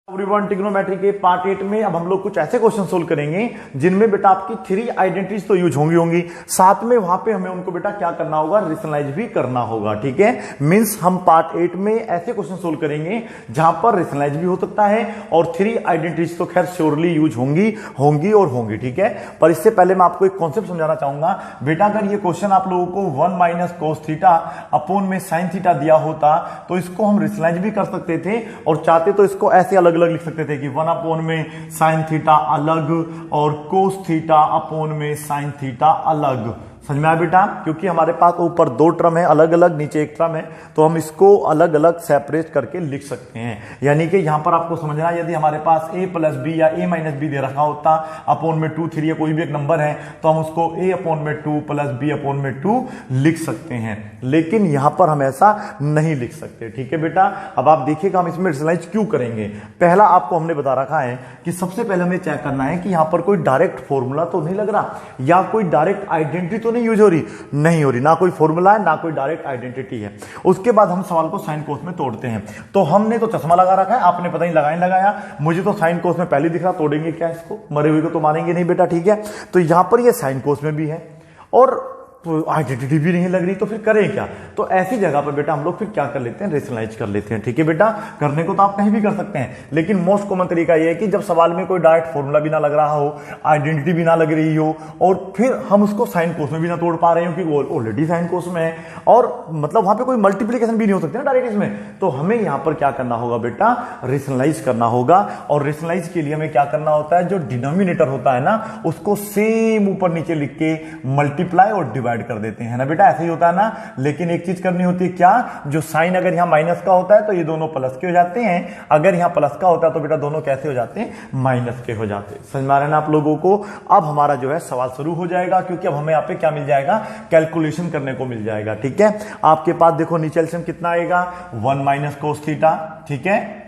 Everyone, trigonometry के part 8 में अब हम लोग कुछ ऐसे क्वेश्चन सोल्व करेंगे जिनमें बेटा आपकी थ्री आइडेंटिटीज तो यूज होंगी साथ में वहां पे हमें उनको बेटा क्या करना होगा, रेशनलाइज भी करना होगा। ठीक है, मींस हम पार्ट 8 में ऐसे क्वेश्चन सोल्व करेंगे जहां पर रेशनलाइज भी हो सकता है और थ्री आइडेंटिटीज तो खैर श्योरली यूज होंगी। ठीक है, पर इससे पहले मैं आपको एक कॉन्सेप्ट समझाना चाहूंगा बेटा। अगर ये क्वेश्चन आप लोगों को 1 माइनस कोस थीटा अपॉन में साइन थीटा दिया होता तो इसको हम रेशनलाइज भी कर सकते थे और चाहते तो इसको ऐसे अलग अलग लिख सकते थे कि 1 अपॉन में साइन थीटा अलग और कोस थीटा अपॉन में साइन थीटा अलग। समझ में आया बेटा? क्योंकि हमारे पास ऊपर दो टर्म है अलग अलग, नीचे एक टर्म है, तो हम इसको अलग अलग सेपरेट करके लिख सकते हैं। यानी कि यहां पर आपको समझना, यदि हमारे पास a प्लस बी या a माइनस बी दे रखा होता अपॉन में 2 3 या कोई भी एक नंबर है तो हम उसको a अपॉन में 2 प्लस b अपॉन में 2 लिख सकते हैं, लेकिन यहां पर हम ऐसा नहीं लिख सकते। ठीक है बेटा, अब आप देखिएगा हम इसमें रेशनलाइज क्यों करेंगे। पहला आपको हमने बता रखा है कि सबसे पहले हमें चेक करना है कि यहां पर कोई डायरेक्ट फॉर्मूला तो नहीं लग रहा या कोई डायरेक्ट आइडेंटिटी तो नहीं हो रही, ना कोई फॉर्मूला है ना कोई डायरेक्ट आइडेंटिटी है। उसके बाद हम सवाल को साइन कोस में तोड़ते हैं। तो हमने तो चश्मा लगा रखा है, आपने पता नहीं लगाया, मुझे तो साइन कोस में पहले दिख रहा, तोड़ेंगे क्या इसको? मरे हुए को तो मारेंगे नहीं बेटा। ठीक है, तो यहां पर ये साइन कोस में भी है और तो आइडेंटिटी भी नहीं लग रही, तो फिर करें क्या? तो ऐसी जगह पर बेटा हम लोग फिर क्या कर लेते हैं, रेशनलाइज कर लेते हैं। ठीक है बेटा, करने को तो आप कहीं भी कर सकते हैं, लेकिन मोस्ट कॉमन तरीका यह है कि जब सवाल में कोई डायरेक्ट फॉर्मूला भी ना लग रहा हो, आइडेंटिटी भी ना लग रही हो और फिर हम उसको साइन कोस में भी ना तोड़ पा रहे हो क्योंकि ऑलरेडी साइन कोस में है और मतलब वहां पर कोई मल्टीप्लीकेशन भी नहीं हो सकती ना डायरेक्ट इसमें, तो हमें यहां पर क्या करना होगा बेटा, रेशनलाइज करना होगा। और रेशनलाइज के लिए हमें क्या करना होता है, जो डिनोमिनेटर होता है ना उसको सेम ऊपर नीचे लिख के मल्टीप्लाई और डिवाइड कर देते हैं ना बेटा, ऐसे ही होता है ना। लेकिन एक चीज करनी होती है क्या, जो साइन अगर यहां माइनस का होता है तो ये दोनों प्लस के हो जाते हैं, अगर यहां प्लस का होता है तो बेटा दोनों कैसे हो जाते हैं, माइनस के हो जाते हैं। समझ में आ रहा है ना आप लोगों को? अब हमारा जो है सवाल शुरू हो जाएगा क्योंकि अब हमें यहां पे क्या मिल जाएगा, कैलकुलेशन करने को मिल जाएगा। ठीक है, आपके पास देखो नीचे एलसीएम कितना आएगा, 1 माइनस कोस थीटा। ठीक है,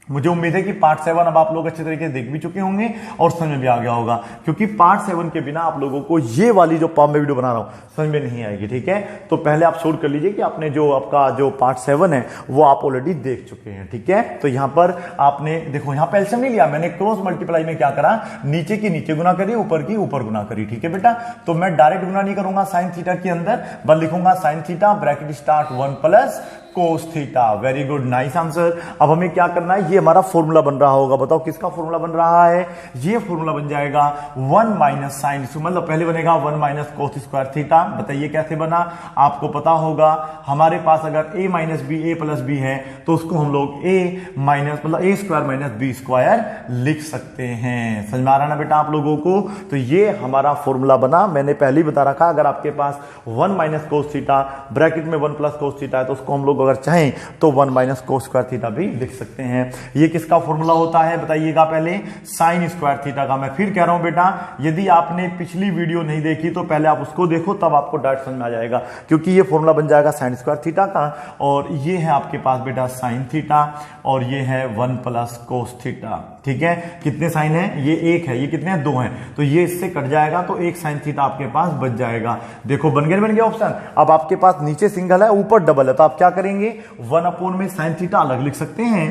मुझे उम्मीद है कि पार्ट 7 अब आप लोग अच्छे तरीके से देख भी चुके होंगे और समझ में भी आ गया होगा, क्योंकि पार्ट 7 के बिना आप लोगों को ये वाली जो मैं वीडियो बना रहा हूं समझ में नहीं आएगी। ठीक है, तो पहले आप शोर कर लीजिए कि आपने जो आपका जो पार्ट 7 है वो आप ऑलरेडी देख चुके हैं। ठीक है, तो यहां पर आपने देखो यहां पे एलसीएम नहीं लिया मैंने, क्रॉस मल्टीप्लाई में क्या करा, नीचे की नीचे गुना करी, ऊपर की ऊपर गुना करी। ठीक है बेटा, तो मैं डायरेक्ट गुना नहीं करूंगा साइन थीटा के अंदर, बस लिखूंगा sine theta bracket start 1 plus cos theta. Very good, nice answer. अब हमें क्या करना है, ये हमारा फॉर्मूला बन रहा होगा, बताओ किसका फॉर्मूला बन रहा है, ये फॉर्मूला बन जाएगा 1 माइनस साइन, मतलब पहले बनेगा 1 माइनस कोस स्क्वायर थीटा। बताइए कैसे बना, आपको पता होगा हमारे पास अगर a minus B a plus B है तो उसको हम लोग a माइनस मतलब a square minus B square लिख सकते हैं। समझ में आ रहा ना बेटा आप लोगों को? तो ये हमारा फॉर्मूला बना, मैंने पहले ही बता रखा, अगर आपके पास 1 माइनस कोस थीटा ब्रैकेट में 1 प्लस कोस थीटा है तो उसको हम लोग अगर चाहें तो 1 माइनस कोस स्क्वायर थीटा भी लिख सकते हैं। ये किसका फॉर्मूला होता है बताइएगा पहले, साइन स्क्वायर थीटा का। मैं फिर कह रहा हूं बेटा, यदि आपने पिछली वीडियो नहीं देखी तो पहले आप उसको देखो, तब आपको डायरेक्ट समझ में आ जाएगा, क्योंकि ये फॉर्मूला बन जाएगा साइन स्क्वायर थीटा का और ये है आपके पास बेटा साइन थीटा और ये है 1 प्लस कोस थीटा। ठीक है, कितने साइन है, ये 1 है, ये कितने हैं, 2 हैं, तो ये इससे कट जाएगा तो एक साइन थीटा आपके पास बच जाएगा। देखो बन गया ऑप्शन। अब आपके पास नीचे सिंगल है ऊपर डबल है, तो आप क्या करेंगे, 1 अपॉन में साइन थीटा अलग लिख सकते हैं,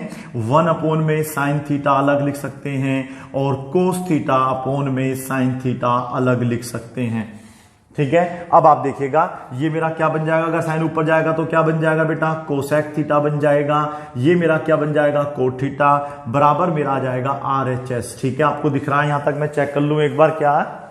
1 अपॉन में साइन थीटा अलग लिख सकते हैं और कोस थीटा अपॉन में साइन थीटा अलग लिख सकते हैं। ठीक है, अब आप देखिएगा ये मेरा क्या बन जाएगा, अगर साइन ऊपर जाएगा तो क्या बन जाएगा बेटा, कोसेक थीटा बन जाएगा। ये मेरा क्या बन जाएगा, कोट थीटा, बराबर मेरा आ जाएगा RHS। ठीक है, आपको दिख रहा है यहां तक, मैं चेक कर लूं एक बार क्या है,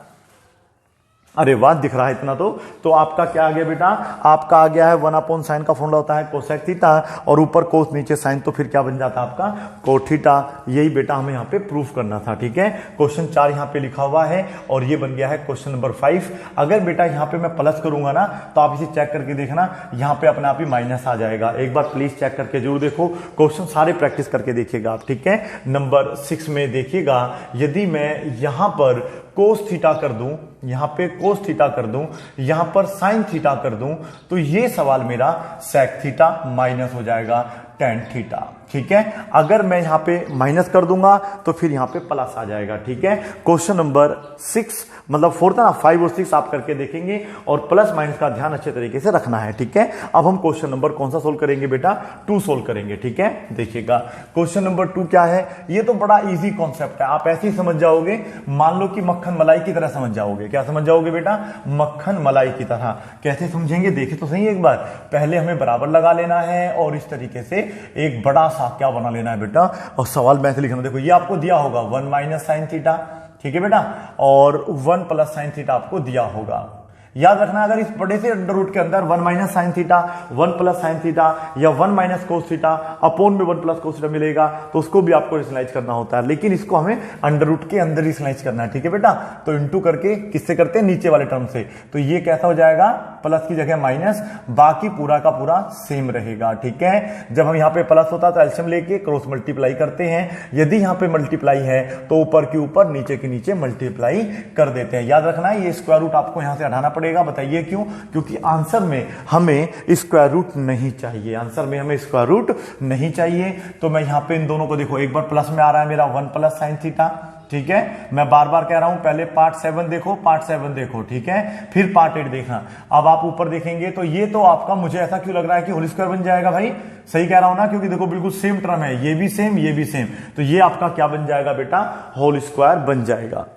अरे वाह दिख रहा है इतना। तो आपका क्या आ गया बेटा, आपका आ गया है 1 अपॉन साइन का फॉर्मूला होता है कोसेक थीटा और ऊपर कोस नीचे साइन, तो फिर क्या बन जाता है आपका कोट थीटा। यही बेटा हमें यहाँ पे प्रूफ करना था। ठीक है, क्वेश्चन 4 यहाँ पे लिखा हुआ है और ये बन गया है क्वेश्चन नंबर 5। अगर बेटा यहाँ पे मैं प्लस करूंगा ना तो आप इसे चेक करके देखना, यहाँ पे अपने आप ही माइनस आ जाएगा। एक बार प्लीज चेक करके जरूर देखो, क्वेश्चन सारे प्रैक्टिस करके देखिएगा आप। ठीक है, नंबर 6 में देखिएगा, यदि मैं यहां पर कोस थीटा कर दूं, यहां पे कोस थीटा कर दूं, यहां पर साइन थीटा कर दूं, तो ये सवाल मेरा सेक थीटा माइनस हो जाएगा टेन थीटा। ठीक है। अगर मैं यहां पे माइनस कर दूंगा तो फिर यहां पे प्लस आ जाएगा, ठीक है। क्वेश्चन नंबर 6 मतलब 4 था ना, 5 और 6 आप करके देखेंगे और प्लस माइनस का ध्यान अच्छे तरीके से रखना है, ठीक है। अब हम क्वेश्चन नंबर कौन सा सोल्व करेंगे बेटा, 2 सोल्व करेंगे, ठीक है। देखिएगा क्वेश्चन नंबर 2 क्या है, ये तो बड़ा इजी कॉन्सेप्ट है, आप ऐसे ही समझ जाओगे। मान लो कि मक्खन मलाई की तरह समझ जाओगे। क्या समझ जाओगे बेटा, मक्खन मलाई की तरह। कैसे समझेंगे, देखे तो सही एक बार। पहले हमें बराबर लगा लेना है और इस तरीके से एक बड़ा सा क्या बना लेना है बेटा, और सवाल में ऐसे लिखना। देखो ये आपको दिया होगा 1 माइनस साइन थीटा, ठीक है बेटा, और 1 प्लस साइन थीटा आपको दिया होगा। याद रखना, अगर इस बड़े से अंडर रूट के अंदर 1 minus sine theta, 1 plus sine theta या 1 माइनस कोस थीटा अपोन में 1 प्लस कोस थीटा मिलेगा तो उसको भी आपको रेशनलाइज करना होता है, लेकिन इसको हमें अंडर रूट के अंदर रेशनलाइज करना है, ठीक है बेटा। तो इंटू करके किससे करते हैं, नीचे वाले टर्म से। तो ये कैसा हो जाएगा, प्लस की जगह माइनस, बाकी पूरा का पूरा सेम रहेगा, ठीक है। जब हम यहाँ पे प्लस होता है तो एलसीएम लेके क्रॉस मल्टीप्लाई करते हैं। यदि यहाँ पे मल्टीप्लाई है तो ऊपर के ऊपर नीचे के नीचे मल्टीप्लाई कर देते हैं। याद रखना है, ये स्क्वायर रूट आपको यहां से हटाना पड़ेगा। बताइए क्यों, क्योंकि आंसर में हमें स्क्वायर रूट नहीं चाहिए, आंसर में हमें स्क्वायर रूट नहीं चाहिए। तो मैं यहां पे इन दोनों को देखो, एक बार प्लस में आ रहा है मेरा 1 प्लस साइन थीटा, ठीक है। मैं बार बार कह रहा हूं, पहले पार्ट 7 देखो, पार्ट 7 देखो, ठीक है, फिर पार्ट 8 देखना। अब आप ऊपर देखेंगे तो ये तो आपका, मुझे ऐसा क्यों लग रहा है कि होल स्क्वायर बन जाएगा भाई, सही कह रहा हूं ना, क्योंकि देखो बिल्कुल सेम टर्म है, ये भी सेम ये भी सेम, तो ये आपका क्या बन जाएगा बेटा, होल स्क्वायर बन जाएगा,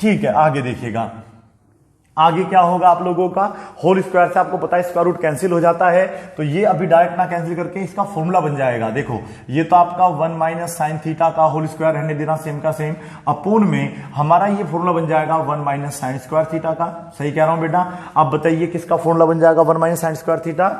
ठीक है। आगे देखिएगा, आगे क्या होगा आप लोगों का, होल स्क्वायर से आपको पता है स्क्वायर रूट कैंसिल हो जाता है, तो ये अभी डायरेक्ट ना कैंसिल करके इसका फॉर्मूला बन जाएगा। देखो ये तो आपका 1 माइनस साइन थीटा का होल स्क्वायर रहने देना सेम का सेम, अपोन में हमारा ये फॉर्मूला बन जाएगा 1 माइनस साइन स्क्वायर थीटा का। सही कह रहा हूं बेटा। अब बताइए किसका फॉर्मूला बन जाएगा 1 माइनस साइन स्क्वायर थीटा।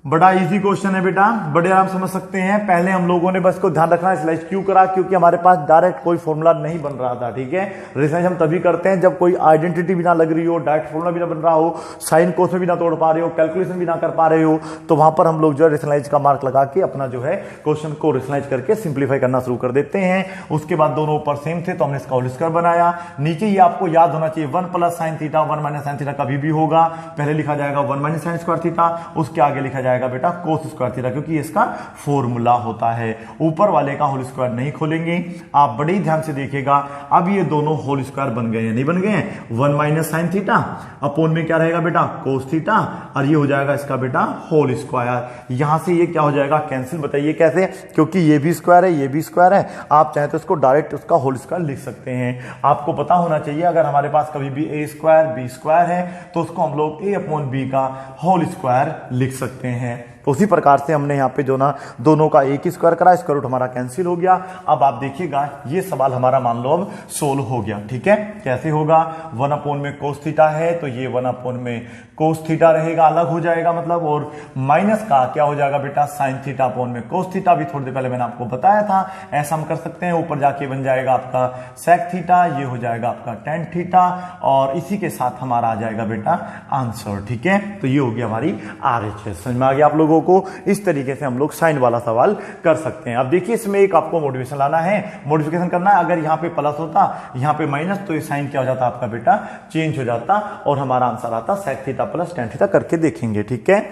बड़ा इजी क्वेश्चन है बेटा, बड़े आराम समझ सकते हैं। पहले हम लोगों ने बस को ध्यान रखना स्लाइड क्यों करा, क्योंकि हमारे पास डायरेक्ट कोई फॉर्मूला नहीं बन रहा था, ठीक है। रेशनलाइज हम तभी करते हैं जब कोई आइडेंटिटी भी ना लग रही हो, डायरेक्ट फॉर्मूला भी ना बन रहा हो, साइन कोस में भी ना तोड़ पा रहे हो, कैलकुलेशन भी ना कर पा रहे हो, तो वहां पर हम लोग जो है रेशनलाइज का मार्क लगा के अपना जो है क्वेश्चन को रेशनलाइज करके सिंप्लीफाई करना शुरू कर देते हैं। उसके बाद दोनों ऊपर सेम थे तो हमने इसका होल स्क्वायर बनाया। नीचे ये आपको याद होना चाहिए 1 plus sine theta 1 minus sine theta कभी भी होगा, पहले लिखा जाएगा 1 माइनस साइन स्क्वायर थीटा, उसके आगे लिखा जाएगा बेटा कोस स्क्वायर थीटा, क्योंकि इसका फॉर्मूला होता है। ऊपर वाले का होल स्क्वायर नहीं खोलेंगे, आप बड़े ही ध्यान से देखिएगा। अब ये दोनों होल स्क्वायर बन गए हैं, नहीं बन गए हैं, 1 माइनस साइन थीटा अपोन में क्या रहेगा बेटा कोस थीटा, और ये हो जाएगा इसका बेटा होल स्क्वायर। यहां से ये क्या हो जाएगा कैंसिल। बताइए कैसे, क्योंकि ये भी स्क्वायर है ये भी स्क्वायर है, आप चाहे तो इसको डायरेक्ट उसका होल स्क्वायर लिख सकते हैं। आपको पता होना चाहिए अगर हमारे पास कभी भी ए स्क्वायर बी स्क्वायर है तो उसको हम लोग ए अपॉन बी का होल स्क्वायर लिख सकते हैं। तो उसी प्रकार से हमने यहाँ पे जो ना दोनों का एक ही स्क्वायर करा, स्क्वायर रूट हमारा कैंसिल हो गया। अब आप देखिएगा ये सवाल हमारा मान लो अब सोल्व हो गया, ठीक है। कैसे होगा, 1 अपॉन में कोस थीटा है तो ये 1 अपॉन में कोस थीटा रहेगा, अलग हो जाएगा मतलब, और माइनस का क्या हो जाएगा बेटा साइन थीटा अपॉन में कोस थीटा, भी थोड़ी देर पहले मैंने आपको बताया था। ऐसा हम कर सकते हैं, ऊपर जाके बन जाएगा आपका सेक थीटा, ये हो जाएगा आपका टेन थीटा, और इसी के साथ हमारा आ जाएगा बेटा आंसर, ठीक है। तो ये हो गया हमारी RHS। समझ में आ गया आप लोगों को। इस तरीके से हम लोग साइन वाला सवाल कर सकते हैं। अब देखिए इसमें एक आपको मोटिवेशन लाना है, मॉडिफिकेशन करना है। अगर यहां पे प्लस होता यहां पे माइनस तो ये साइन क्या हो जाता आपका बेटा चेंज हो जाता और हमारा आंसर आता sec theta plus tan theta. करके देखेंगे, ठीक है।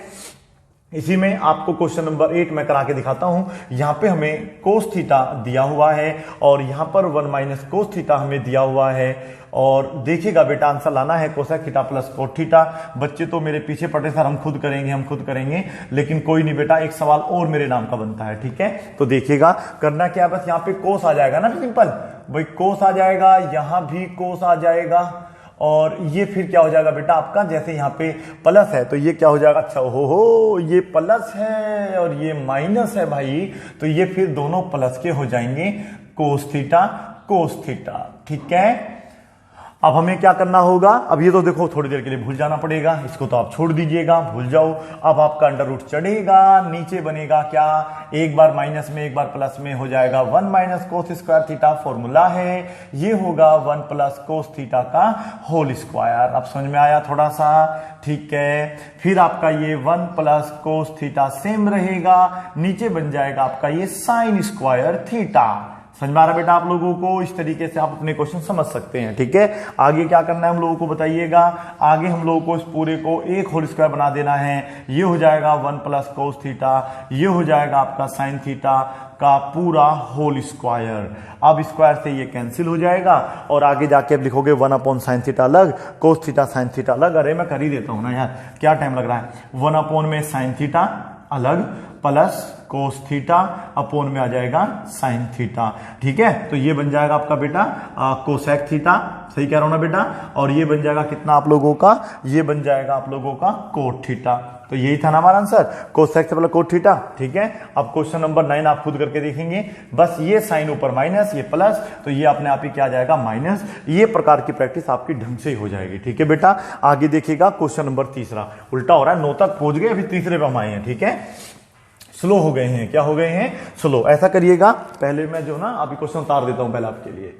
इसी में आपको क्वेश्चन नंबर 8 मैं करा के दिखाता हूं। यहां पे हमें कोस थीटा दिया हुआ है और यहां पर 1 माइनस कोस थीटा हमें दिया हुआ है, और देखिएगा बेटा आंसर लाना है cosec theta plus cot theta. बच्चे तो मेरे पीछे पड़े सर हम खुद करेंगे, लेकिन कोई नहीं बेटा, एक सवाल और मेरे नाम का बनता है, ठीक है। तो देखिएगा करना क्या, बस यहाँ पे कोस आ जाएगा ना, सिंपल भाई कोस आ जाएगा, यहां भी कोस आ जाएगा, और ये फिर क्या हो जाएगा बेटा आपका, जैसे यहाँ पे प्लस है तो ये क्या हो जाएगा, अच्छा हो ये प्लस है और ये माइनस है भाई, तो ये फिर दोनों प्लस के हो जाएंगे कोस थीटा, ठीक है। अब हमें क्या करना होगा, अब ये तो देखो थोड़ी देर के लिए भूल जाना पड़ेगा, इसको तो आप छोड़ दीजिएगा, भूल जाओ। अब आपका अंडर रूट चढ़ेगा, नीचे बनेगा क्या, एक बार माइनस में एक बार प्लस में हो जाएगा 1 minus cos square theta, formula है ये होगा 1 प्लस कोस थीटा का होल स्क्वायर। अब समझ में आया थोड़ा सा, ठीक है। फिर आपका ये 1 प्लस कोस थीटा सेम रहेगा, नीचे बन जाएगा आपका ये साइन स्क्वायर थीटा, समझ में आ रहा है बेटा आप लोगों को? इस तरीके से आप अपने क्वेश्चन समझ सकते हैं, ठीक है। आगे क्या करना है हम लोगों को बताइएगा। आगे हम लोगों को इस पूरे को एक होल स्क्वायर बना देना है। ये हो जाएगा 1 प्लस कोस थीटा, ये हो जाएगा आपका साइन थीटा का पूरा होल स्क्वायर। अब स्क्वायर से ये कैंसिल हो जाएगा और आगे जाके अब लिखोगे 1 अपॉन साइन थीटा अलग, कोस थीटा साइन थीटा अलग। अरे मैं कर ही देता हूं ना यार, क्या टाइम लग रहा है। 1 अपॉन में साइन थीटा अलग प्लस कोस थीटा अपोन में आ जाएगा साइन थीटा, ठीक है। तो ये बन जाएगा आपका बेटा कोसेक थीटा, सही कह रहा हूं ना बेटा। और ये बन जाएगा कितना आप लोगों का, ये बन जाएगा आप लोगों का कोट थीटा। तो यही था ना हमारा आंसर, कोसेक से पहले कोट थीटा, ठीक है। अब क्वेश्चन नंबर 9 आप खुद करके देखेंगे। बस ये साइन ऊपर माइनस, ये प्लस, तो ये अपने आप ही क्या आ जाएगा माइनस। ये प्रकार की प्रैक्टिस आपकी ढंग से हो जाएगी, ठीक है बेटा। आगे देखिएगा क्वेश्चन नंबर 3 उल्टा हो रहा है, 9 तक पहुंच गए, अभी तीसरे पे हम आए हैं, ठीक है। स्लो हो गए हैं, क्या हो गए हैं, स्लो। ऐसा करिएगा, पहले मैं जो ना अभी क्वेश्चन उतार देता हूं पहले आपके लिए।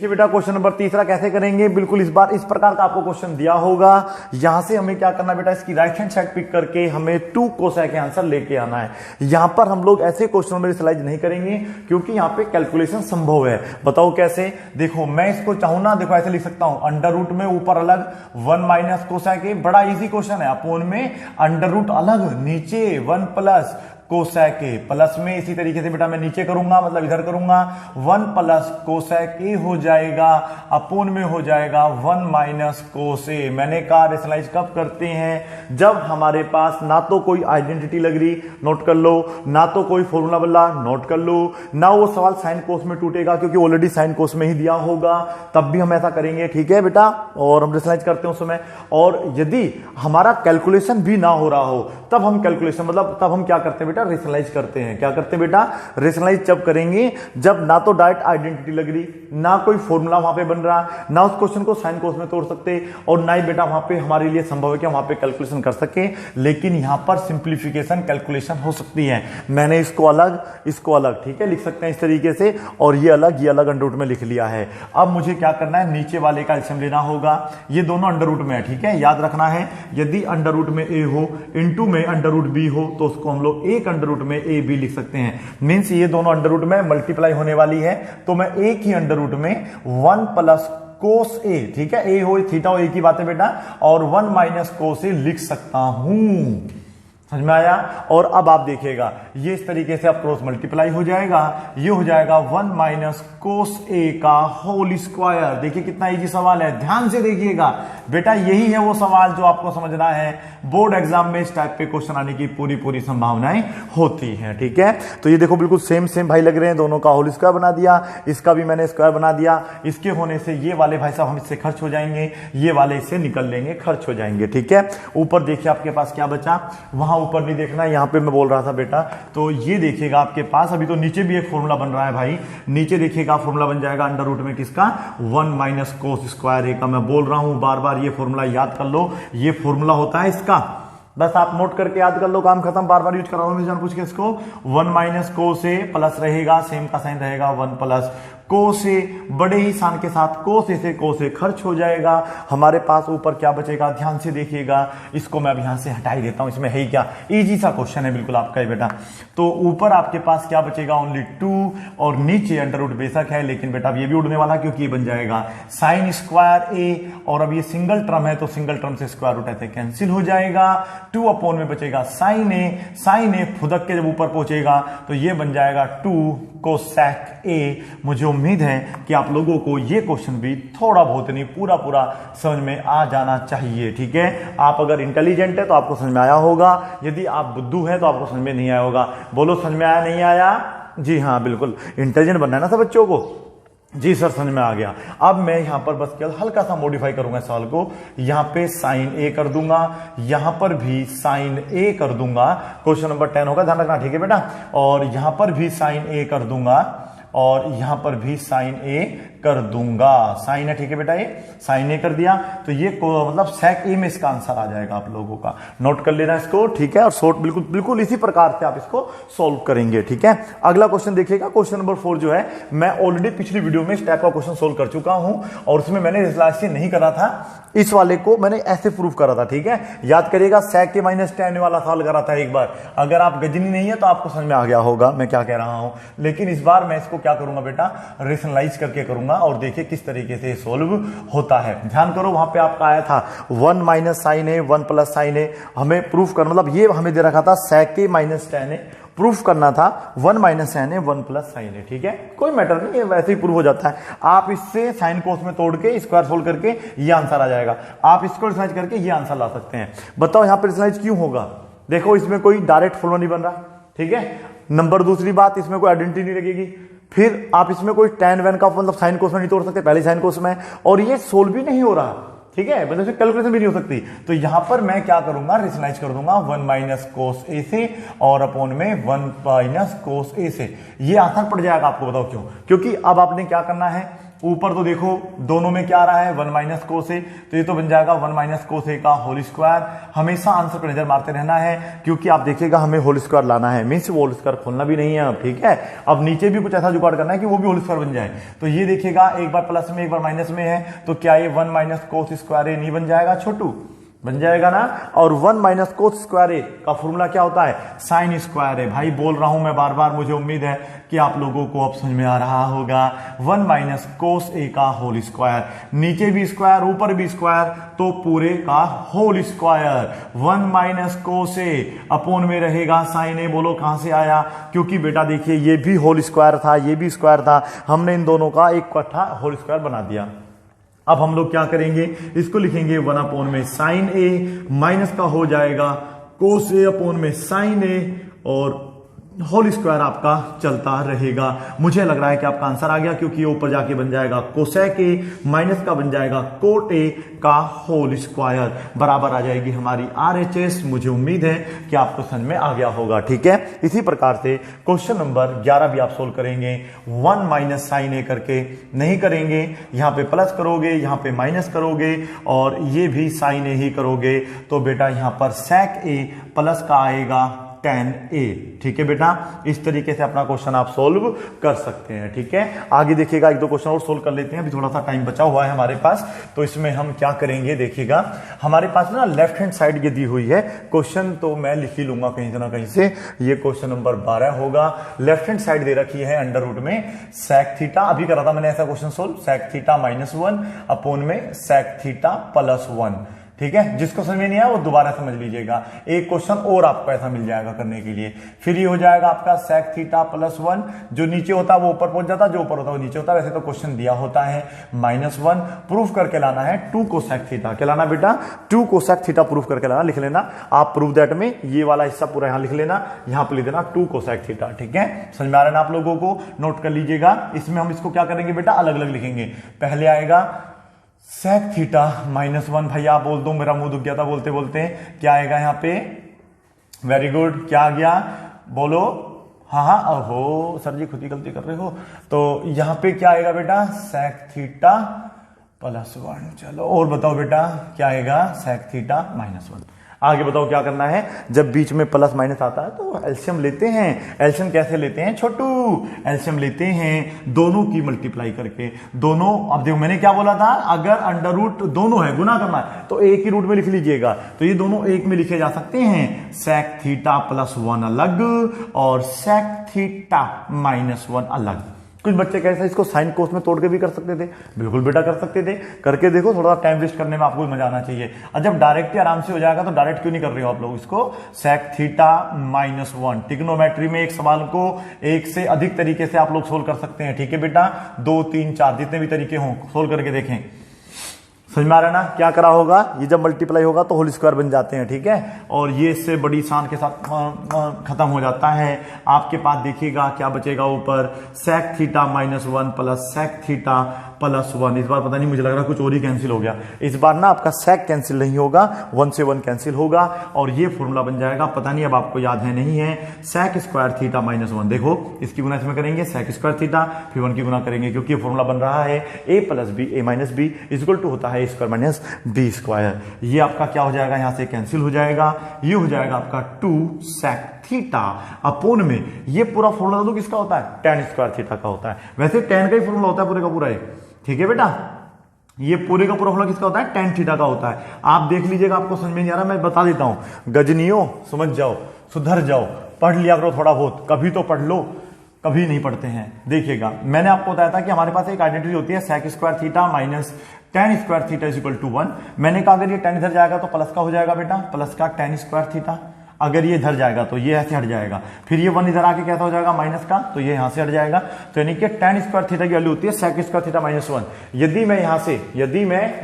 देखिए बेटा क्वेश्चन नंबर 3 कैसे करेंगे, बिल्कुल इस बार इस प्रकार का आपको क्वेश्चन दिया होगा। यहां से हमें क्या करना है बेटा, इसकी राइट हैंड साइड पिक करके हमें 2 कोसेक के आंसर लेके आना है। यहां पर हम लोग ऐसे क्वेश्चन में रियलाइज नहीं करेंगे क्योंकि यहां पे कैलकुलेशन संभव है। बताओ कैसे, देखो मैं इसको चाहूं ना, देखो ऐसे लिख सकता हूं, अंडर रूट में ऊपर अलग 1 माइनस कोसेक, बड़ा इजी क्वेश्चन है। अपोन में अंडर रूट अलग, नीचे 1 प्लस कोसेक ए, प्लस में इसी तरीके से बेटा मैं नीचे करूंगा, मतलब इधर करूंगा, 1 प्लस कोसेक ए हो जाएगा, अपोन में हो जाएगा 1 माइनस कोस ए। मैंने कहा रेशनलाइज कब करते हैं, जब हमारे पास ना तो कोई आइडेंटिटी लग रही, नोट कर लो, ना तो कोई फॉर्मूला बदला, नोट कर लो, ना वो सवाल साइन कोस में टूटेगा क्योंकि ऑलरेडी साइन कोस में ही दिया होगा, तब भी हम ऐसा करेंगे, ठीक है बेटा। और हम रेशनलाइज करते हैं उस समय। और यदि हमारा कैलकुलेशन भी ना हो रहा हो तब हम कैलकुलेशन मतलब तब हम क्या करते हैं बेटा, रेशनलाइज करते हैं। क्या करते हैं बेटा, रेशनलाइज जब करेंगे जब ना तो डायरेक्ट आइडेंटिटी लग रही, ना कोई फॉर्मूला वहां पे बन रहा, ना उस क्वेश्चन को साइन कोस में तोड़ सकते, और ना ही बेटा वहां पे हमारे लिए संभव है कि वहां पे कैलकुलेशन कर सके। लेकिन यहां पर सिंप्लीफिकेशन कैलकुलेशन हो सकती है। मैंने इसको अलग ठीक है लिख सकते हैं इस तरीके से, और ये अलग अंडर रूट में लिख लिया है। अब मुझे क्या करना है, नीचे वाले का एलसीएम लेना होगा। ये दोनों अंडर रूट में है, ठीक है, याद रखना है। यदि अंडर रूट में ए हो इनटू में अंडर रूट बी हो तो उसको हम लोग एक अंडर रूट में ए बी लिख सकते हैं। मींस ये दोनों अंडर रूट में मल्टीप्लाई होने वाली है, तो मैं एक ही अंडर रूट में 1 प्लस कोस ए, ठीक है, ए हो थीटा हो, एक ही बात है बेटा, और 1 माइनस कोस ए लिख सकता हूं। समझ में आया। और अब आप देखिएगा ये इस तरीके से आप क्रॉस मल्टीप्लाई हो जाएगा, ये हो जाएगा 1 माइनस कोस ए का होल स्क्वायर। देखिए कितना इजी सवाल है, ध्यान से देखिएगा बेटा, यही है वो सवाल जो आपको समझना है। बोर्ड एग्जाम में इस टाइप पे क्वेश्चन आने की पूरी संभावनाएं होती हैं, ठीक है। तो ये देखो बिल्कुल सेम भाई लग रहे हैं, दोनों का होल स्क्वायर बना दिया, इसका भी मैंने स्क्वायर बना दिया। इसके होने से ये वाले भाई साहब हम इससे खर्च हो जाएंगे, ये वाले इससे निकल लेंगे, खर्च हो जाएंगे, ठीक है। ऊपर देखिए आपके पास क्या बचा, वहां ऊपर नहीं देखना, यहां पे मैं बोल रहा था बेटा, तो ये देखिएगा आपके पास अभी तो नीचे भी एक फॉर्मूला बन रहा है भाई। नीचे देखिएगा फॉर्मूला बन जाएगा अंडर रूट में किसका, 1 माइनस कोस स्क्वायर ए का। मैं बोल रहा हूं बार बार, ये फॉर्मूला याद कर लो, ये फॉर्मूला होता है इसका, बस आप नोट करके याद कर लो, काम खत्म। बार बार यूज करा रहा हूं जान पूछ के इसको। 1 माइनस कोस ए प्लस रहेगा, सेम का साइन रहेगा, 1 प्लस कोस ए, बड़े ही सान के साथ कोस ए से कोस ए खर्च हो जाएगा। हमारे पास ऊपर क्या बचेगा, ध्यान से देखिएगा, इसको मैं अब यहां से हटा ही देता हूं, इसमें है ही क्या, इजी सा क्वेश्चन है बिल्कुल आपका ही बेटा। तो ऊपर आपके पास क्या बचेगा, ओनली 2, और नीचे अंडर रूट बेशक है लेकिन बेटा अब ये भी उड़ने वाला क्योंकि ये बन जाएगा साइन स्क्वायर ए, और अब ये सिंगल टर्म है तो सिंगल टर्म से स्क्वायर रूट ऐसे कैंसिल हो जाएगा। 2 अपॉन में बचेगा साइन ए फुदक के जब ऊपर पहुंचेगा तो ये बन जाएगा 2 कोसेक ए। मुझे उम्मीद है कि आप लोगों को ये क्वेश्चन भी थोड़ा बहुत नहीं पूरा समझ में आ जाना चाहिए, ठीक है। आप अगर इंटेलिजेंट है तो आपको समझ में आया होगा, यदि आप बुद्धू है तो आपको समझ में नहीं आया होगा। बोलो समझ में आया नहीं आया, जी हाँ बिल्कुल, इंटेलिजेंट बनना है ना सब बच्चों को, जी सर समझ में आ गया। अब मैं यहां पर बस केवल हल्का सा मॉडिफाई करूंगा सवाल को, यहां पे साइन ए कर दूंगा, यहां पर भी साइन ए कर दूंगा, क्वेश्चन नंबर 10 होगा, ध्यान रखना, ठीक है बेटा। और यहां पर भी साइन ए कर दूंगा, और यहां पर भी साइन ए कर दूंगा, साइन है, ठीक है बेटा, ये साइन ए कर दिया तो ये मतलब सेक ए में इसका आंसर आ जाएगा आप लोगों का, नोट कर लेना इसको, ठीक है। और शॉर्ट बिल्कुल इसी प्रकार से आप इसको सॉल्व करेंगे, ठीक है। अगला क्वेश्चन देखिएगा, क्वेश्चन नंबर 4 जो है, मैं ऑलरेडी पिछली वीडियो में इस टाइप का क्वेश्चन सोल्व कर चुका हूं और उसमें मैंने रिजल्ट नहीं करा था, इस वाले को मैंने ऐसे प्रूफ करा था, ठीक है। याद करिएगा सेक के -10 वाला सवाल करा था एक बार, अगर आप गजनी नहीं है तो आपको समझ में आ गया होगा मैं क्या कह रहा हूं। लेकिन इस बार मैं इसको क्या करूंगा बेटा, रेशनलाइज करके करूंगा और देखिए किस तरीके से सोल्व होता है। ध्यान करो वहां पे आपका आया था 1 माइनस साइन ए 1 प्लस साइन ए, हमें प्रूफ करना, मतलब ये हमें दे रखा था sec a minus tan a, proof करना था 1 माइनस साइन ए 1 प्लस साइन ए। ठीक है, कोई मैटर नहीं है, वैसे ही प्रूफ हो जाता है। आप इससे साइन कोस में तोड़ के स्क्वायर सोल्व करके ये आंसर आ जाएगा, आप इसको रिसर्च करके ये आंसर ला सकते हैं। बताओ यहां पर रिसर्च क्यों होगा, देखो इसमें कोई डायरेक्ट फॉर्मूला नहीं बन रहा। ठीक है, नंबर दूसरी बात, इसमें कोई आइडेंटिटी नहीं लगेगी, फिर आप इसमें कोई tan वन का मतलब साइन कोस में नहीं तोड़ सकते, पहले साइन कोस में, और ये सोल्व भी नहीं हो रहा। ठीक है, मतलब कैलकुलेशन भी नहीं हो सकती। तो यहां पर मैं क्या करूंगा, रेशनलाइज कर दूंगा 1 माइनस कोस ए से और अपॉन में 1 माइनस कोस ए से, ये आंसर पड़ जाएगा आपको। बताओ क्यों, क्योंकि अब आपने क्या करना है, ऊपर तो देखो दोनों में क्या आ रहा है 1 माइनस कोस ए, तो ये तो बन जाएगा 1 माइनस कोस ए का होल स्क्वायर। हमेशा आंसर पर नजर मारते रहना है, क्योंकि आप देखिएगा हमें होल स्क्वायर लाना है, मीन्स होल स्क्वायर खोलना भी नहीं है अब। ठीक है, अब नीचे भी कुछ ऐसा जुगाड़ करना है कि वो भी होल स्क्वायर बन जाए। तो ये देखिएगा एक बार प्लस में एक बार माइनस में है, तो क्या ये 1 माइनस कोस स्क्वायर ए नहीं बन जाएगा छोटू, बन जाएगा ना। और 1 माइनस कोस स्क्वायर ए का फॉर्मूला क्या होता है, साइन स्क्वायर है। भाई बोल रहा हूं मैं बार बार, मुझे उम्मीद है कि आप लोगों को अब समझ में आ रहा होगा। 1 माइनस कोस ए का होल स्क्वायर, नीचे भी स्क्वायर ऊपर भी स्क्वायर, तो पूरे का होल स्क्वायर। 1 माइनस कोस ए अपोन में रहेगा साइन ए, बोलो कहां से आया, क्योंकि बेटा देखिए ये भी होल स्क्वायर था, ये भी स्क्वायर था, हमने इन दोनों का एक इकट्ठा होल स्क्वायर बना दिया। अब हम लोग क्या करेंगे, इसको लिखेंगे 1 अपोन में साइन ए, माइनस का हो जाएगा कोस ए अपोन में साइन ए, और होल स्क्वायर आपका चलता रहेगा। मुझे लग रहा है कि आपका आंसर आ गया, क्योंकि ये ऊपर जाके बन जाएगा कोसेक ए, माइनस का बन जाएगा कोट ए का होल स्क्वायर, बराबर आ जाएगी हमारी RHS। मुझे उम्मीद है कि आपको समझ में आ गया होगा। ठीक है, इसी प्रकार से क्वेश्चन नंबर 11 भी आप सोल्व करेंगे। 1 माइनस साइन ए करके नहीं करेंगे, यहां पे प्लस करोगे, यहां पे माइनस करोगे, और ये भी साइन ए ही करोगे, तो बेटा यहां पर सेक ए प्लस का आएगा tan a। ठीक है बेटा, इस तरीके से अपना क्वेश्चन आप सोल्व कर सकते हैं। ठीक है, आगे देखिएगा एक दो क्वेश्चन और सोल्व कर लेते हैं, अभी थोड़ा सा टाइम बचा हुआ है हमारे पास। तो इसमें हम क्या करेंगे, देखिएगा हमारे पास ना लेफ्ट हैंड साइड ये दी हुई है, क्वेश्चन तो मैं लिख ही लूंगा कहीं से ना कहीं से, ये क्वेश्चन नंबर 12 होगा। लेफ्ट हैंड साइड दे रखी है अंडर रूट में सेक थीटा, अभी करा था मैंने ऐसा question solve, sec theta -1 upon में सेक थीटा +1। ठीक है, जिसको समझ में नहीं आया वो दोबारा समझ लीजिएगा, एक क्वेश्चन और आपको ऐसा मिल जाएगा करने के लिए। फिर ये हो जाएगा आपका सेक थीटा +1, जो नीचे होता है वो ऊपर पहुंच जाता है, जो ऊपर होता है वो नीचे होता है। वैसे तो क्वेश्चन दिया होता है -1, प्रूफ करके लाना है 2 कोसेक थीटा। क्या लाना बेटा, 2 कोसेक थीटा प्रूफ करके लाना। लिख लेना आप प्रूफ दैट में, ये वाला हिस्सा पूरा यहां लिख लेना, यहां पर लिख देना 2 कोसेक थीटा। ठीक है, समझ में आ रहा है ना आप लोगों को, नोट कर लीजिएगा। इसमें हम इसको क्या करेंगे बेटा, अलग अलग लिखेंगे। पहले आएगा सेक थीटा -1, भैया बोल दो, मेरा मुंह दुख गया था बोलते बोलते। क्या आएगा यहाँ पे, वेरी गुड, क्या आ गया बोलो, हाँ, ओहो सर जी खुद ही गलती कर रहे हो। तो यहाँ पे क्या आएगा बेटा, सेक थीटा +1। चलो और बताओ बेटा क्या आएगा, सेक थीटा -1। आगे बताओ क्या करना है, जब बीच में प्लस माइनस आता है तो एलसीएम लेते हैं। एलसीएम कैसे लेते हैं छोटू, एलसीएम लेते हैं दोनों की मल्टीप्लाई करके। दोनों, अब देखो मैंने क्या बोला था, अगर अंडर रूट दोनों है, गुना करना है, तो एक ही रूट में लिख लीजिएगा। तो ये दोनों एक में लिखे जा सकते हैं, सेक थीटा +1 अलग और सेक थीटा -1 अलग। कुछ बच्चे कैसे इसको साइन कोस में तोड़ के भी कर सकते थे, बिल्कुल बेटा कर सकते थे, करके देखो, थोड़ा टाइम वेस्ट करने में आपको मजा आना चाहिए। और जब डायरेक्ट ही आराम से हो जाएगा तो डायरेक्ट क्यों नहीं कर रहे हो आप लोग इसको, सेक थीटा -1। ट्रिग्नोमेट्री में एक सवाल को एक से अधिक तरीके से आप लोग सोल्व कर सकते हैं। ठीक है बेटा, 2 3 4 जितने भी तरीके हों सोल्व करके देखें। समझ में आ रहा है ना क्या करा होगा, ये जब मल्टीप्लाई होगा तो होल स्क्वायर बन जाते हैं। ठीक है, और ये इससे बड़ी शान के साथ खत्म हो जाता है। आपके पास देखिएगा क्या बचेगा ऊपर, sec theta -1 plus sec theta +1। इस बार पता नहीं, मुझे लग रहा है कुछ और ही कैंसिल हो गया। इस बार ना आपका सेक कैंसिल नहीं होगा, 1 से 1 कैंसिल होगा, और ये फॉर्मूला बन जाएगा, पता नहीं अब आपको याद है नहीं है, सेक स्क्वायर थीटा -1। देखो इसकी गुना इसमें करेंगे, सेक स्क्वायर थीटा, फिर 1 की गुना करेंगे, क्योंकि ये फॉर्मूला बन रहा है a + b, a - b equal to होता है a² - b²। ये आपका क्या हो जाएगा, यहां से कैंसिल हो जाएगा, ये हो जाएगा आपका 2 सेक थीटा अपोन में, ये पूरा फॉर्मूला तो किसका होता है, tan स्क्वायर थीटा का होता है। वैसे tan का ही फॉर्मूला होता है पूरे का पूरा एक। ठीक है बेटा, ये पूरे का पूरा फॉर्मूला किसका होता है, tan थीटा का होता है। आप देख लीजिएगा, आपको समझ में नहीं आ रहा मैं बता देता हूं, गजनियों समझ जाओ, सुधर जाओ, पढ़ लिया करो थोड़ा बहुत, कभी तो पढ़ लो, कभी नहीं पढ़ते हैं। देखिएगा, मैंने आपको बताया था कि हमारे पास एक आइडेंटिटी होती है sec square theta minus tan square theta is equal to 1। मैंने कहा अगर ये tan इधर जाएगा तो प्लस का हो जाएगा बेटा, प्लस का tan स्क्वायर थीटा। अगर ये इधर जाएगा तो ये ऐसे हट जाएगा, फिर ये 1 इधर आके कैसा हो जाएगा माइनस का, तो ये यहां से हट जाएगा। तो यानी कि tan स्क्वायर थीटा की वैल्यू होती है sec स्क्वायर थीटा माइनस 1। यदि मैं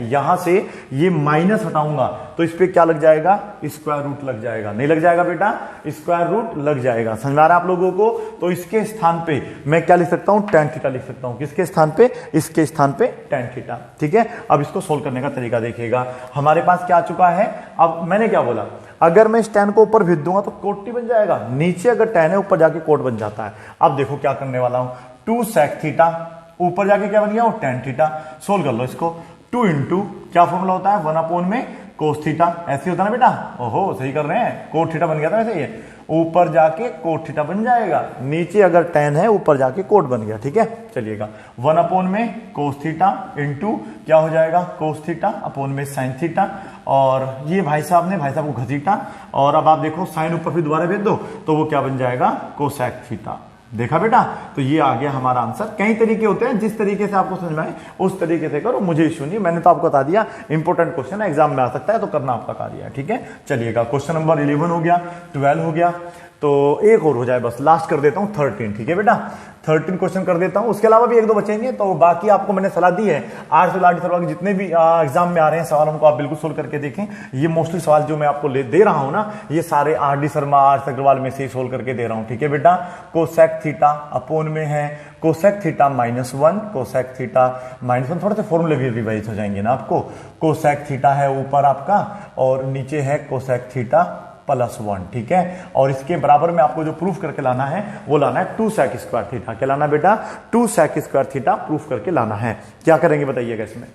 यहां से ये माइनस हटाऊंगा तो इस पे क्या लग जाएगा, स्क्वायर रूट लग जाएगा। नहीं लग जाएगा बेटा, स्क्वायर रूट लग जाएगा। समझ में आ रहा है आप लोगों को? तो इसके स्थान पे मैं क्या लिख सकता हूं, tan थीटा लिख सकता हूं। किसके स्थान पे, इसके स्थान पे tan थीटा। ठीक है, अब इसको सोल्व करने का तरीका देखिएगा। हमारे पास क्या आ चुका है, अब मैंने क्या बोला, अगर मैं इस tan को ऊपर भेज दूंगा तो कोट टी बन जाएगा, नीचे अगर tan है ऊपर जाके कोट बन जाता है। अब देखो क्या करने वाला हूं, 2 sec थीटा, ऊपर जाके क्या बन गया, वो tan थीटा। सोल्व कर लो इसको, 2 इंटू क्या फॉर्मूला होता है, 1 अपॉन में कोस थीटा। ऐसे होता है ना बेटा, ओहो सही कर रहे हैं, कोट थीटा बन गया था वैसे, ये ऊपर जाके कोट थीटा बन जाएगा, नीचे अगर tan है ऊपर जाके कोट बन गया। ठीक है, चलिएगा 1 अपॉन में कोस थीटा इंटू क्या हो जाएगा, कोस थीटा अपॉन में साइन थीटा, और ये भाई साहब को घसीटा, और अब आप देखो साइन ऊपर फिर दोबारा भेज दो तो वो क्या बन जाएगा, कोसेक थीटा। देखा बेटा, तो ये आ गया हमारा आंसर। कई तरीके होते हैं, जिस तरीके से आपको समझ में आए उस तरीके से करो, मुझे इश्यू नहीं। मैंने तो आपको बता दिया, इंपॉर्टेंट क्वेश्चन है, एग्जाम में आ सकता है, तो करना आपका कार्य है। ठीक है, चलिएगा क्वेश्चन नंबर 11 हो गया, 12 हो गया, तो एक और हो जाए बस, लास्ट कर देता हूं 13। ठीक है बेटा, 13 क्वेश्चन कर देता हूं, उसके अलावा भी 1-2 बचेंगे, तो बाकी आपको मैंने सलाह दी है। आर्ट्स और सवाल के जितने भी एग्जाम में आ रहे हैं सवाल, उनको आप बिल्कुल सोल्व करके देखें। ये मोस्टली सवाल जो मैं आपको दे रहा हूं ना, ये सारे RD शर्मा, RS अग्रवाल में से सोल्व करके दे रहा हूं। ठीक है बेटा, कोसेक थीटा अपोन में है कोसेक थीटा -1, कोसेक थीटा -1, थोड़े से फॉर्मूले भी रिवाइज हो जाएंगे ना आपको। कोसेक थीटा है ऊपर आपका, और नीचे है कोसेक थीटा +1। ठीक है, और इसके बराबर में आपको जो प्रूफ करके लाना है वो लाना है 2 sec स्क्वायर थीटा। क्या लाना बेटा, 2 sec स्क्वायर थीटा प्रूफ करके लाना है। क्या करेंगे बताइएगा इसमें,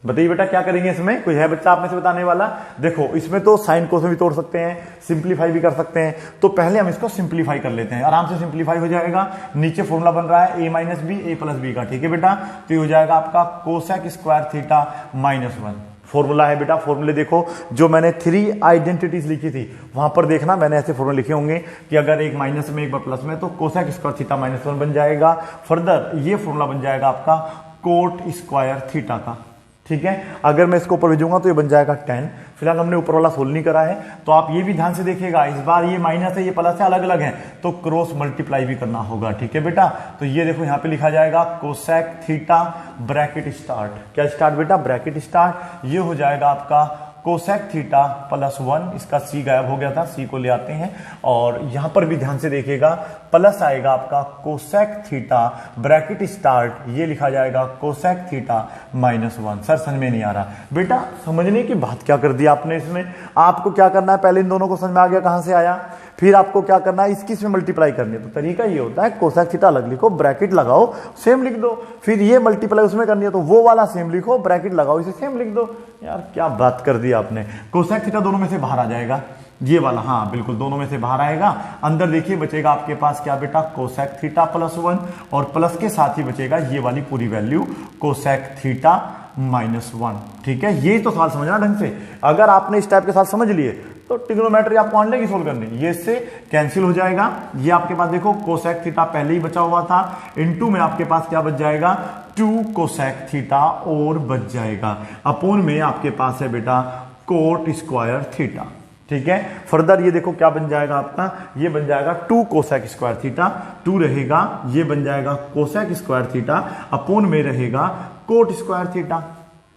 बताइए बेटा क्या करेंगे इसमें, कोई है बच्चा आप में से बताने वाला? देखो इसमें तो साइन कोस में भी तोड़ सकते हैं, सिंप्लीफाई भी कर सकते हैं, तो पहले हम इसको सिंप्लीफाई कर लेते हैं, आराम से सिंप्लीफाई हो जाएगा। नीचे फॉर्मूला बन रहा है a - b a + b का। ठीक है बेटा, तो ये हो जाएगा आपका कोसेक स्क्वायर थीटा -1। फॉर्मूला है बेटा, फॉर्मूले देखो, जो मैंने 3 आइडेंटिटीज लिखी थी वहां पर देखना, मैंने ऐसे फॉर्मूले लिखे होंगे कि अगर एक माइनस में एक बार प्लस में, तो कोसेक स्क्वायर थीटा -1 बन जाएगा। फर्दर ये फॉर्मूला बन जाएगा आपका कोट स्क्वायर थीटा का। ठीक है, अगर मैं इसको ऊपर भेजूंगा तो ये बन जाएगा 10। फिलहाल हमने ऊपर वाला सोल्व नहीं करा है, तो आप ये भी ध्यान से देखिएगा, इस बार ये माइनस है ये प्लस है, अलग अलग है, तो क्रॉस मल्टीप्लाई भी करना होगा। ठीक है बेटा, तो ये देखो यहाँ पे लिखा जाएगा कोसेक थीटा ब्रैकेट स्टार्ट, क्या स्टार्ट बेटा, ब्रैकेट स्टार्ट, ये हो जाएगा आपका कोसेक थीटा +1, इसका c गायब हो गया था, c को ले आते हैं, और यहां पर भी ध्यान से देखिएगा प्लस आएगा आपका कोसेक थीटा ब्रैकेट स्टार्ट, ये लिखा जाएगा कोसेक थीटा -1। सर समझ में नहीं आ रहा बेटा, समझने की बात क्या कर दी आपने इसमें, आपको क्या करना है, पहले इन दोनों को समझ में आ गया कहां से आया, फिर आपको क्या करना है, इसकी इसमें मल्टीप्लाई करनी है। तो तरीका ये होता है, कोसेक थीटा अलग लिखो, ब्रैकेट लगाओ, सेम लिख दो, फिर ये मल्टीप्लाई उसमें करनी है तो वो वाला सेम लिखो, ब्रैकेट लगाओ, इसे सेम लिख दो। यार क्या बात कर दी आपने, कोसेक थीटा दोनों में से बाहर आ जाएगा, ये वाला, हाँ बिल्कुल दोनों में से बाहर आएगा। अंदर देखिए बचेगा आपके पास क्या बेटा, कोसेक थीटा +1, और प्लस के साथ ही बचेगा ये वाली पूरी वैल्यू कोसेक थीटा -1। ठीक है, ये तो सवाल समझना ढंग से, अगर आपने इस टाइप के साथ समझ लिए तो ट्रिग्नोमेट्री आपको आने की सोल्व करनी, ये इससे कैंसिल हो जाएगा। ये आपके पास देखो कोसेक थीटा पहले ही बचा हुआ था, इनटू में आपके पास क्या बच जाएगा, 2 कोसेक थीटा और बच जाएगा, अपोन में आपके पास है बेटा कोट स्क्वायर थीटा। ठीक है, फर्दर ये देखो क्या बन जाएगा आपका, ये बन जाएगा 2 कोसेक स्क्वायर थीटा, 2 रहेगा, ये बन जाएगा कोसेक स्क्वायर थीटा, अपोन में रहेगा कोट स्क्वायर थीटा।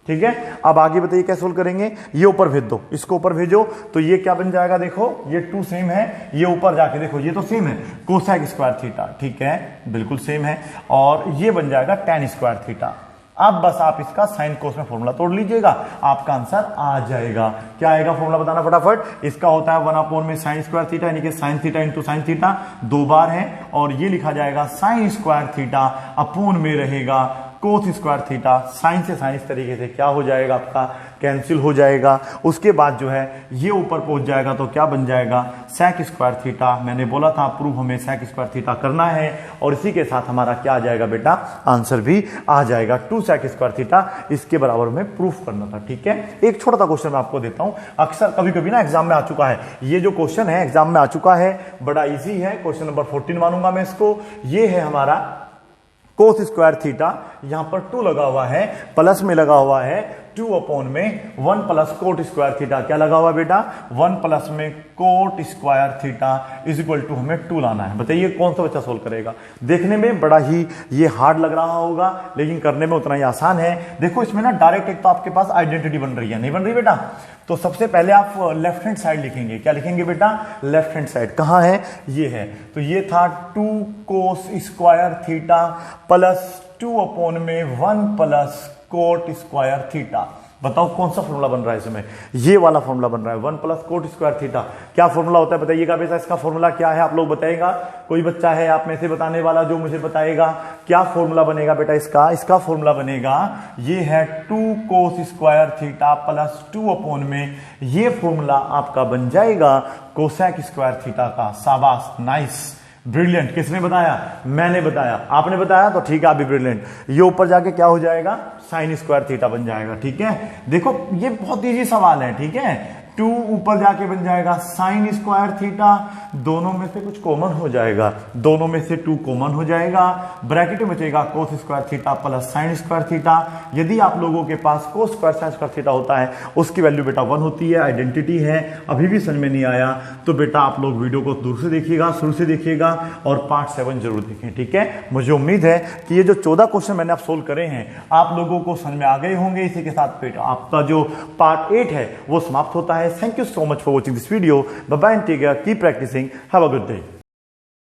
ठीक है, अब आगे बताइए क्या सोल्व करेंगे, ये ऊपर भेज दो, इसको ऊपर भेजो, तो ये क्या बन जाएगा, देखो ये 2 सेम है, ये ऊपर जाके देखो ये तो सेम है, कोसेक स्क्वायर थीटा। ठीक है, बिल्कुल सेम है, और ये बन जाएगा tan स्क्वायर थीटा। अब बस आप इसका साइन कोस में फॉर्मूला तोड़ लीजिएगा, आपका आंसर आ जाएगा। क्या आएगा फॉर्मूला बताना फटाफट, इसका होता है 1 में साइन स्क्वायर थीटा, यानी कि sine theta into sine theta 2 बार है, और ये लिखा जाएगा साइन स्क्वायर थीटा अपोन में रहेगा कोस स्क्वायर थीटा, साइन से साइन इस तरीके से क्या हो जाएगा आपका कैंसिल हो जाएगा। उसके बाद जो है ये ऊपर पहुंच जाएगा तो क्या बन जाएगा सेक स्क्वायर थीटा। मैंने बोला था प्रूफ हमें सेक स्क्वायर थीटा करना है और इसी के साथ हमारा क्या आ जाएगा बेटा आंसर भी आ जाएगा 2 सेक स्क्वायर थीटा, इसके बराबर हमें प्रूफ करना था। ठीक है, एक छोटा सा क्वेश्चन मैं आपको देता हूं, अक्सर कभी कभी ना एग्जाम में आ चुका है, ये जो क्वेश्चन है एग्जाम में आ चुका है, बड़ा इजी है, क्वेश्चन नंबर 14 मानूंगा मैं इसको। ये है हमारा कोस स्क्वायर थीटा, यहां पर 2 लगा हुआ है, प्लस में लगा हुआ है 2 अपॉन में 1 प्लस कोट स्क्वायर थीटा। क्या लगा हुआ बेटा 1 प्लस में cot square theta is equal to हमें 2 लाना है। बताइए कौन सा बच्चा सोल्व करेगा। देखने में बड़ा ही ये हार्ड लग रहा होगा लेकिन करने में उतना ही आसान है। देखो इसमें ना डायरेक्ट एक तो आपके पास आइडेंटिटी बन रही है, नहीं बन रही बेटा, तो सबसे पहले आप लेफ्ट हैंड साइड लिखेंगे। क्या लिखेंगे बेटा लेफ्ट हैंड साइड, कहां है ये है, तो ये था 2 कोस स्क्वायर थीटा प्लस 2 अपॉन में 1 प्लस कोट स्क्वायर थीटा। बताओ कौन सा फॉर्मूला बन रहा है इसमें, ये वाला फॉर्मूला बन रहा है 1 प्लस कोट स्क्वायर थीटा। क्या फॉर्मूला होता है बताइएगा बेटा, इसका फॉर्मूला क्या है आप लोग बताएगा, कोई बच्चा है आप में से बताने वाला जो मुझे बताएगा क्या फॉर्मूला बनेगा बेटा इसका फॉर्मूला बनेगा ये है 2 कोस स्क्वायर थीटा प्लस 2 अपॉन में ये फॉर्मूला आपका बन जाएगा कोसेक स्क्वायर थीटा का। शाबाश, नाइस, ब्रिलियंट। किसने बताया, मैंने बताया, आपने बताया तो ठीक है, आप भी ब्रिलियंट। ये ऊपर जाके क्या हो जाएगा साइन स्क्वायर थीटा बन जाएगा। ठीक है, देखो ये बहुत इजी सवाल है। ठीक है, 2 ऊपर जाके बन जाएगा साइन स्क्वायर थीटा, दोनों में से कुछ कॉमन हो जाएगा, दोनों में से 2 कॉमन हो जाएगा, ब्रैकेट में बचेगा cos square theta plus sine square theta. यदि आप लोगों के पास cos square sine square theta होता है उसकी वैल्यू बेटा 1 होती है, आइडेंटिटी है। अभी भी समझ में नहीं आया तो बेटा आप लोग वीडियो को दूर से देखिएगा, शुरू से देखिएगा और पार्ट 7 जरूर देखें। ठीक है, मुझे उम्मीद है कि ये जो 14 क्वेश्चन मैंने आप सोल्व करे हैं आप लोगों को समझ में आ गए होंगे। इसी के साथ बेटा आपका जो पार्ट 8 है वो समाप्त होता है। Thank you so much for watching this video. Bye bye and take care. Keep practicing. Have a good day.